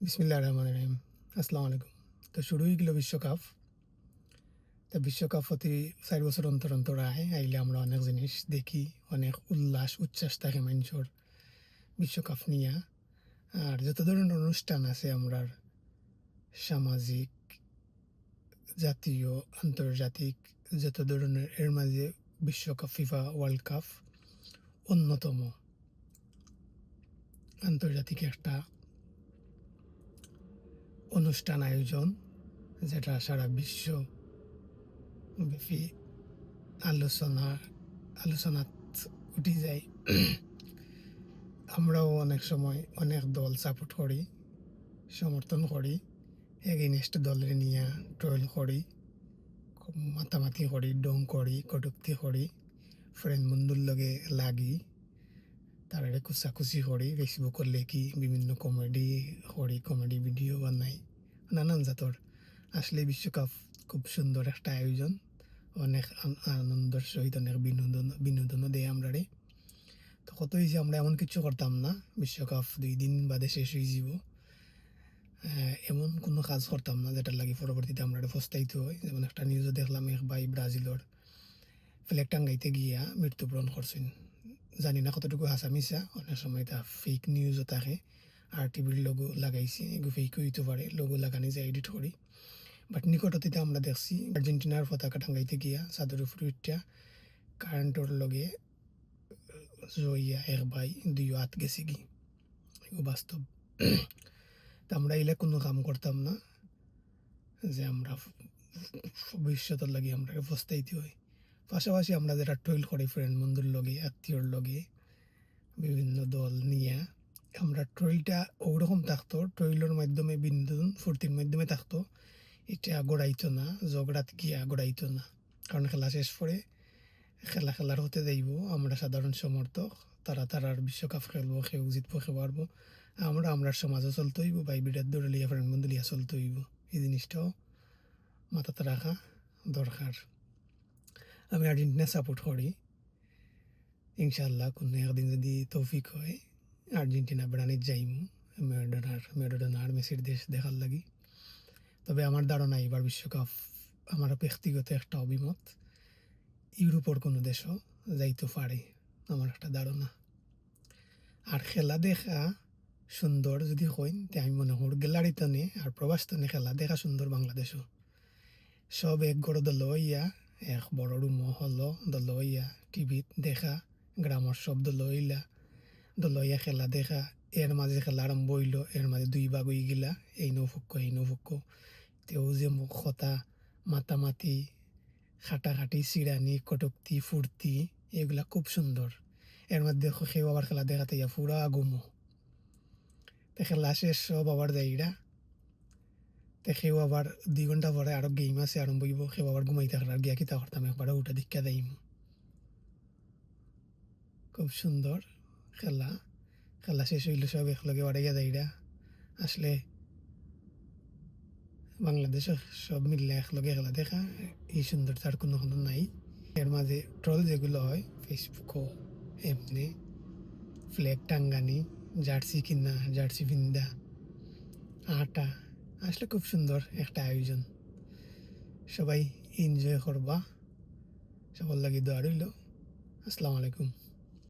বিসমিল্লাহির রহমানির রহিম। আসসালামু আলাইকুম। তো শুরু হয়ে গেল বিশ্বকাপ। তা বিশ্বকাপ প্রতি ৪ বছর অন্তর অন্তর আইলে আমরা অনেক জিনিস দেখি, অনেক উচ্ছ্বাস থাকে মানুষের বিশ্বকাপ নিয়া। আর যত ধরনের অনুষ্ঠান আছে আমরার সামাজিক, জাতীয়, আন্তর্জাতিক যত ধরনের এর মাঝে বিশ্বকাপ ফিফা ওয়ার্ল্ড কাপ অন্যতম আন্তর্জাতিক একটা অনুষ্ঠান আয়োজন, যেটা সারা বিশ্ব ব্যাপী আলোচনা আলোচনাত উঠে যায়। আমরাও অনেক সময় অনেক দল সাপোর্ট করি, সমর্থন করি, এগেইনস্ট দলের নিয়ে ট্রোল করি, মাতামাতি করি, ডং করি, কটুক্তি করি, ফ্রেন্ড বন্ধুর লগে লাগি, তারারে কুচাকুচি করি, ফেসবুকত লেখি, বিভিন্ন কমেডি ভিডিও বানাই, নানান জাতর। আসলে বিশ্বকাপ খুব সুন্দর একটা আয়োজন, অনেক আনন্দের সহিত অনেক বিনোদনও দেয় আমরারে। তো কত হয়েছে আমরা এমন কিছু করতাম না, বিশ্বকাপ 2 দিন বাদে শেষ হয়ে যাব, এমন কোনো কাজ করতাম না যেটার লাগে পরবর্তীতে আমরা পস্তাইতে হয়। যেমন একটা নিউজও দেখলাম, এক ভাই ব্রাজিলের ফ্ল্যাগ টাঙ্গাইতে গিয়া মৃত্যুবরণ করছেন। জানি না কতটুকু হাসা মিশা, অনেক সময় তা ফেক নিউজও থাকে। আর টিভির লোগো লাগাইছে, এগুলো ফেক হইতে পারে, লোগো লাগানি যায় এডিট করি। বাট নিকটতিতে আমরা দেখছি আর্জেন্টিনার পতাকা টাঙ্গাইতে গিয়া চাদর উপরে উঠা কারেন্টর লগে জইয়া এক ভাই 2 হাত গেছে কি, এগুলো বাস্তব। তা আমরা এলে কোনো কাম করতাম না যে আমরা ভবিষ্যতের লাগে আমরা পস্তাইতে হয়। পাশাপাশি আমরা যেটা ট্রোল করি ফ্রেন্ড বন্ধুর লগে, আত্মীয়র লগে, বিভিন্ন দল নিয়ে, আমরা ট্রোলটা ওরকম থাকতো, ট্রোলের মাধ্যমে বিনোদন ফুর্তির মাধ্যমে থাকতো। এটা গড়াইতো না, ঝগড়াত গিয়া গড়াইতো না। কারণ খেলা শেষ পরে খেলার হতে যাইব, আমরা সাধারণ সমর্থক, তারার বিশ্বকাপ খেলবো, কেউ জিতবো, কেউ পারবো, আমরার সমাজও চলতে হইব, ভাই বিরাট দৌড়ে লিয়া ফ্রেন্ড বন্ধু লিয়া চলতে হইব। এই জিনিসটাও মাথাতে রাখা দরকার। আমি আর্জেন্টিনা সাপোর্ট করি। ইনশাল্লাহ কোনো একদিন যদি তৌফিক হয় আর্জেন্টিনা বেড়ানির যাইমু, ম্যারাডোনার মেসির দেশ দেখার লাগি। তবে আমার ধারণা এবার বিশ্বকাপ, আমার ব্যক্তিগত একটা অভিমত, ইউরোপের কোনো দেশও যাইতে পারে, আমার একটা ধারণা। আর খেলা দেখা সুন্দর যদি কইন, তে আমি মনে করি গ্যালারিতনে আর প্রবাসতনে খেলা দেখা সুন্দর বাংলাদেশও। সব এক গড় দল হইয়া, এক বড় রুম হল দল হইয়া টিভিত দেখা, গ্রামের সব দল হইয়া খেলা দেখা, এর মাঝে খেলা আরম্ভ হইল, এর মাঝে 2 ভাগ হয়ে গেলা, এই নৌপক্ষ। তেও যে কথা মাতামাতি, খাটাখাটি, চিরানি, কটুক্তি, ফুর্তি, এগুলা খুব সুন্দর। এর মধ্যে কেউ আবার খেলা দেখাতে ইয়া পুরা গুমো, তে খেলা শেষ সব আবার যাইরা, তে কেউ আবার 2 ঘন্টা পরে আরো গেম আছে আরম্ভ হইব, কেউ আবার ঘুমাই থাকলে আর গিয়া কিতা করতাম, একবারে উঠা দীক্ষা দেইম। খুব সুন্দর খেলা শেষ হইল, সব একলগে বাড়াইয়া যাইরা। আসলে বাংলাদেশে সব মিললে একলগে খেলা দেখা, এই সুন্দরতা আর কোনো নাই। এর মাঝে ট্রল যেগুলো হয় ফেসবুকও, এমনি ফ্ল্যাগ টাঙ্গানি, জার্সি কিনা, জার্সি পিন্দা, আটা, আসলে খুব সুন্দর একটা আয়োজন। সবাই এনজয় করবা, সবার লাগি দোয়া রইল। আসসালামু আলাইকুম।